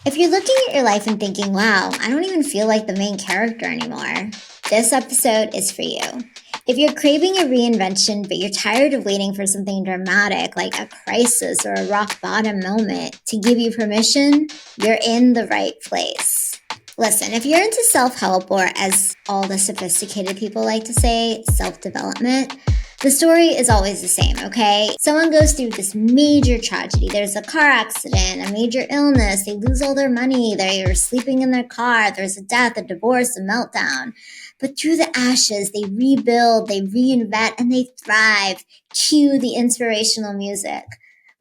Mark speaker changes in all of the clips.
Speaker 1: If you're looking at your life and thinking, wow, I don't even feel like the main character anymore, this episode is for you. If you're craving a reinvention, but you're tired of waiting for something dramatic like a crisis or a rock bottom moment to give you permission, you're in the right place. Listen, if you're into self help, or as all the sophisticated people like to say, self development, the story is always the same, okay? Someone goes through this major tragedy. There's a car accident, a major illness, they lose all their money, they're sleeping in their car, there's a death, a divorce, a meltdown. But through the ashes, they rebuild, they reinvent, and they thrive. Cue the inspirational music.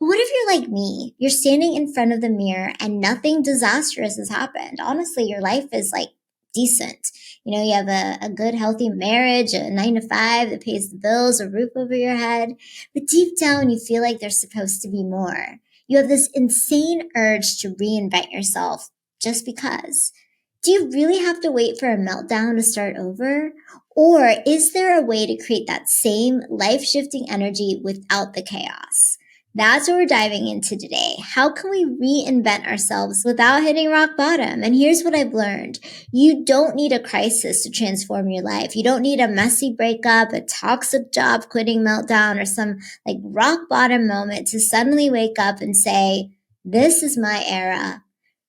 Speaker 1: But what if you're like me? You're standing in front of the mirror and nothing disastrous has happened. Honestly, your life is like decent. You have a good, healthy marriage, a 9 to 5 that pays the bills, a roof over your head. But deep down, you feel like there's supposed to be more. You have this insane urge to reinvent yourself just because. Do you really have to wait for a meltdown to start over? Or is there a way to create that same life shifting energy without the chaos? That's what we're diving into today. How can we reinvent ourselves without hitting rock bottom? And here's what I've learned. You don't need a crisis to transform your life. You don't need a messy breakup, a toxic job quitting meltdown, or some like rock bottom moment to suddenly wake up and say, this is my era.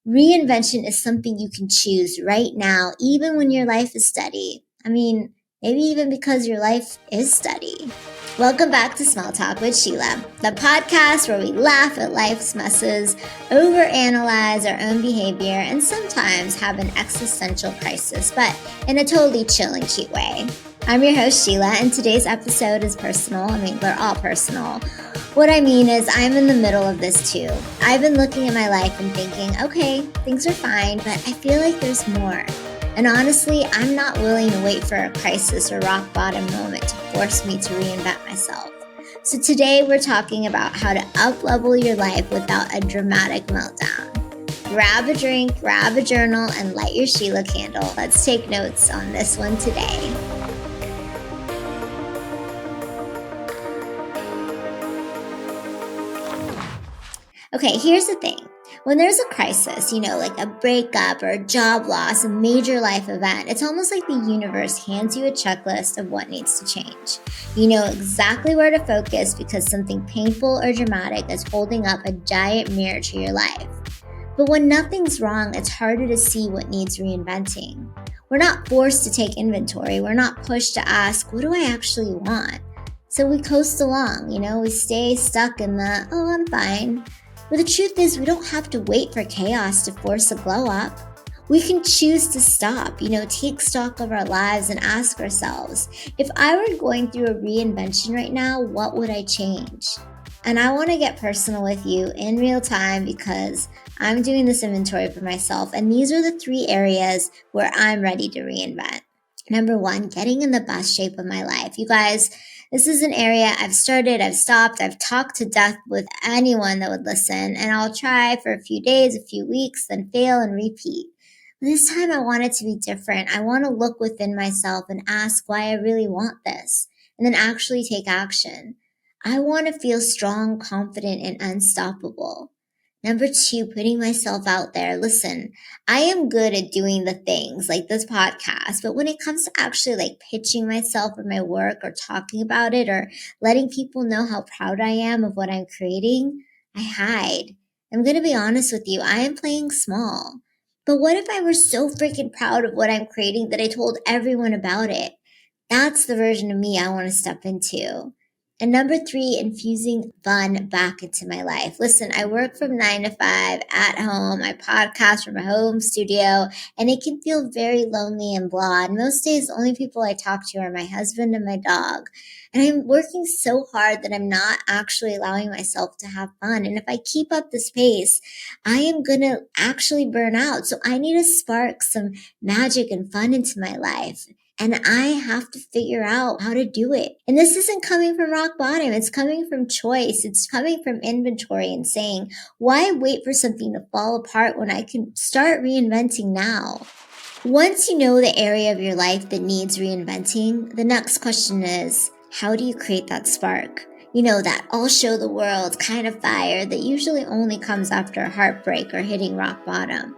Speaker 1: Reinvention is something you can choose right now, even when your life is steady. Maybe even because your life is steady. Welcome back to Small Talk with Sheila, the podcast where we laugh at life's messes, overanalyze our own behavior, and sometimes have an existential crisis, but in a totally chill and cute way. I'm your host, Sheila, and today's episode is personal. They're all personal. What I mean is I'm in the middle of this too. I've been looking at my life and thinking, okay, things are fine, but I feel like there's more. And honestly, I'm not willing to wait for a crisis or rock bottom moment to force me to reinvent myself. So today we're talking about how to up-level your life without a dramatic meltdown. Grab a drink, grab a journal, and light your Sheila candle. Let's take notes on this one today. Okay, here's the thing. When there's a crisis, like a breakup or a job loss, a major life event, it's almost like the universe hands you a checklist of what needs to change. You know exactly where to focus because something painful or dramatic is holding up a giant mirror to your life. But when nothing's wrong, it's harder to see what needs reinventing. We're not forced to take inventory. We're not pushed to ask, what do I actually want? So we coast along, we stay stuck in the, oh, I'm fine. But the truth is, we don't have to wait for chaos to force a glow up. We can choose to stop, take stock of our lives and ask ourselves, if I were going through a reinvention right now, what would I change? And I want to get personal with you in real time because I'm doing this inventory for myself. And these are the 3 areas where I'm ready to reinvent. Number 1, getting in the best shape of my life. You guys, this is an area I've started, I've stopped, I've talked to death with anyone that would listen, and I'll try for a few days, a few weeks, then fail and repeat. But this time I want it to be different. I want to look within myself and ask why I really want this, and then actually take action. I want to feel strong, confident, and unstoppable. Number 2, putting myself out there. Listen, I am good at doing the things like this podcast, but when it comes to actually like pitching myself or my work or talking about it or letting people know how proud I am of what I'm creating, I hide. I'm going to be honest with you. I am playing small. But what if I were so freaking proud of what I'm creating that I told everyone about it? That's the version of me I want to step into. And number 3, infusing fun back into my life. Listen, I work from 9 to 5 at home. I podcast from a home studio, and it can feel very lonely and blah. And most days, the only people I talk to are my husband and my dog. And I'm working so hard that I'm not actually allowing myself to have fun. And if I keep up this pace, I am going to actually burn out. So I need to spark some magic and fun into my life. And I have to figure out how to do it. And this isn't coming from rock bottom. It's coming from choice. It's coming from inventory and saying, why wait for something to fall apart when I can start reinventing now? Once you know the area of your life that needs reinventing, the next question is, how do you create that spark? That I'll show the world kind of fire that usually only comes after a heartbreak or hitting rock bottom.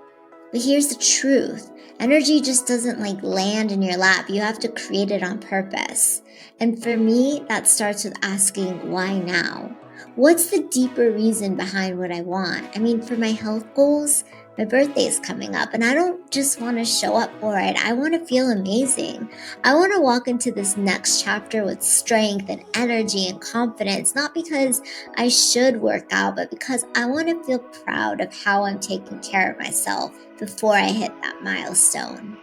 Speaker 1: But here's the truth. Energy just doesn't land in your lap. You have to create it on purpose. And for me, that starts with asking, why now? What's the deeper reason behind what I want? For my health goals, my birthday is coming up and I don't just want to show up for it. I want to feel amazing. I want to walk into this next chapter with strength and energy and confidence, not because I should work out, but because I want to feel proud of how I'm taking care of myself before I hit that milestone.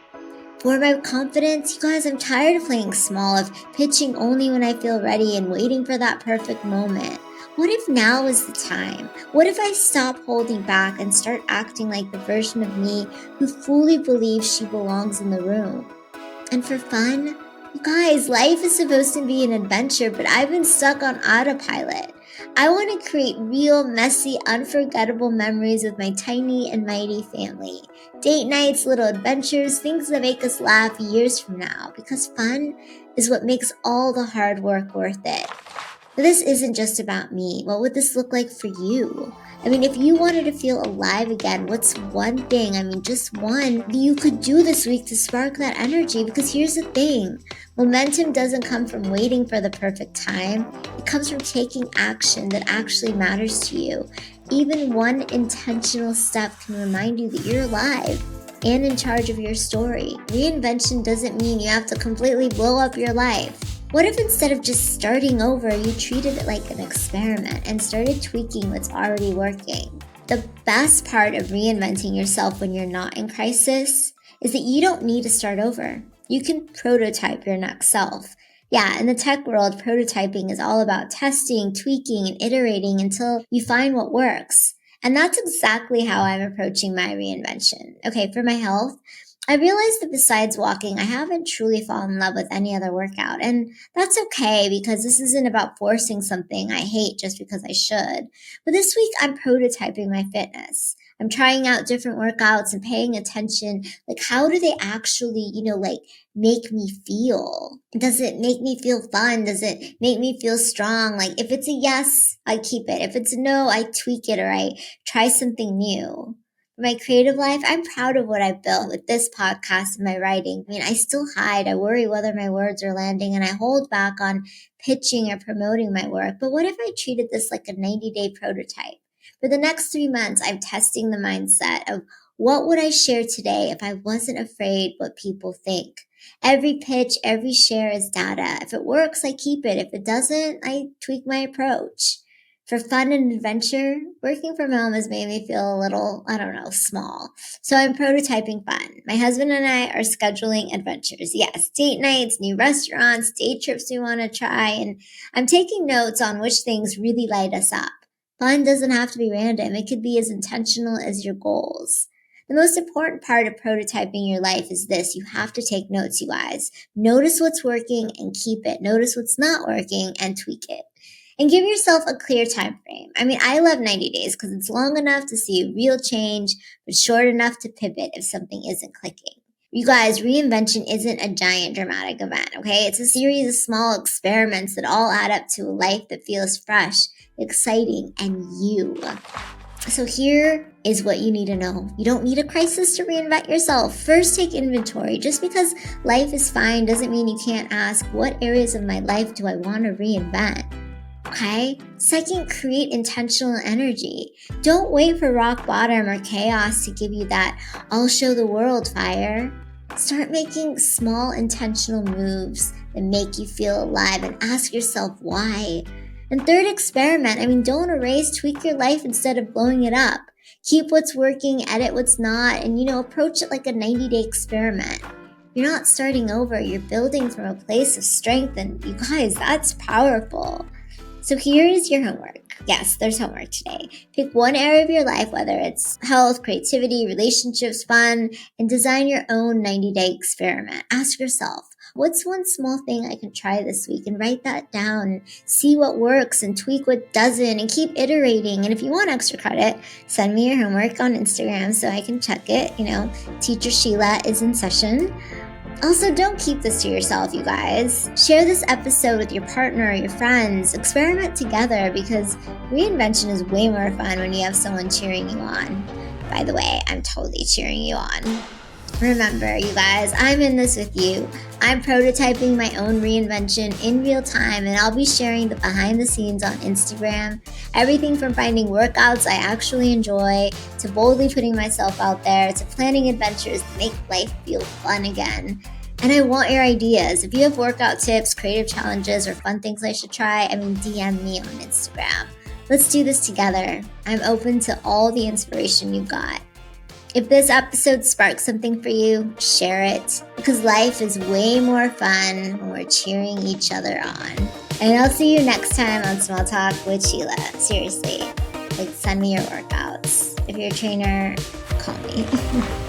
Speaker 1: For my confidence, you guys, I'm tired of playing small, of pitching only when I feel ready and waiting for that perfect moment. What if now is the time? What if I stop holding back and start acting like the version of me who fully believes she belongs in the room? And for fun, you guys, life is supposed to be an adventure, but I've been stuck on autopilot. I want to create real, messy, unforgettable memories with my tiny and mighty family. Date nights, little adventures, things that make us laugh years from now, because fun is what makes all the hard work worth it. But this isn't just about me. What would this look like for you? If you wanted to feel alive again, what's one thing, just one, that you could do this week to spark that energy? Because here's the thing. Momentum doesn't come from waiting for the perfect time. It comes from taking action that actually matters to you. Even one intentional step can remind you that you're alive and in charge of your story. Reinvention doesn't mean you have to completely blow up your life. What if instead of just starting over, you treated it like an experiment and started tweaking what's already working? The best part of reinventing yourself when you're not in crisis is that you don't need to start over. You can prototype your next self. Yeah, in the tech world, prototyping is all about testing, tweaking, and iterating until you find what works. And that's exactly how I'm approaching my reinvention. Okay, for my health, I realized that besides walking, I haven't truly fallen in love with any other workout. And that's okay, because this isn't about forcing something I hate just because I should. But this week, I'm prototyping my fitness. I'm trying out different workouts and paying attention. How do they actually, make me feel? Does it make me feel fun? Does it make me feel strong? If it's a yes, I keep it. If it's a no, I tweak it or I try something new. For my creative life, I'm proud of what I've built with this podcast and my writing. I still hide. I worry whether my words are landing and I hold back on pitching or promoting my work. But what if I treated this like a 90-day prototype? For the next 3 months, I'm testing the mindset of what would I share today if I wasn't afraid what people think. Every pitch, every share is data. If it works, I keep it. If it doesn't, I tweak my approach. For fun and adventure, working from home has made me feel a little, small. So I'm prototyping fun. My husband and I are scheduling adventures. Yes, date nights, new restaurants, day trips we want to try. And I'm taking notes on which things really light us up. Fun doesn't have to be random. It could be as intentional as your goals. The most important part of prototyping your life is this. You have to take notes, you guys. Notice what's working and keep it. Notice what's not working and tweak it. And give yourself a clear time frame. I love 90 days because it's long enough to see real change, but short enough to pivot if something isn't clicking. You guys, reinvention isn't a giant dramatic event, okay? It's a series of small experiments that all add up to a life that feels fresh, exciting, and you. So here is what you need to know. You don't need a crisis to reinvent yourself. First, take inventory. Just because life is fine doesn't mean you can't ask, what areas of my life do I want to reinvent? Okay? Second, create intentional energy. Don't wait for rock bottom or chaos to give you that I'll show the world fire. Start making small intentional moves that make you feel alive and ask yourself why. And third, experiment. Don't erase, tweak your life instead of blowing it up. Keep what's working, edit what's not, and approach it like a 90-day experiment. You're not starting over, you're building from a place of strength, and you guys, that's powerful. So here is your homework. Yes, there's homework today. Pick one area of your life, whether it's health, creativity, relationships, fun, and design your own 90-day experiment. Ask yourself, what's one small thing I can try this week? And write that down and see what works and tweak what doesn't and keep iterating. And if you want extra credit, send me your homework on Instagram so I can check it. Teacher Sheila is in session. Also, don't keep this to yourself, you guys. Share this episode with your partner or your friends. Experiment together because reinvention is way more fun when you have someone cheering you on. By the way, I'm totally cheering you on. Remember, you guys, I'm in this with you. I'm prototyping my own reinvention in real time, and I'll be sharing the behind the scenes on Instagram. Everything from finding workouts I actually enjoy, to boldly putting myself out there, to planning adventures that make life feel fun again. And I want your ideas. If you have workout tips, creative challenges, or fun things I should try, DM me on Instagram. Let's do this together. I'm open to all the inspiration you've got. If this episode sparks something for you, share it, because life is way more fun when we're cheering each other on. And I'll see you next time on Small Talk with Sheila. Seriously, send me your workouts. If you're a trainer, call me.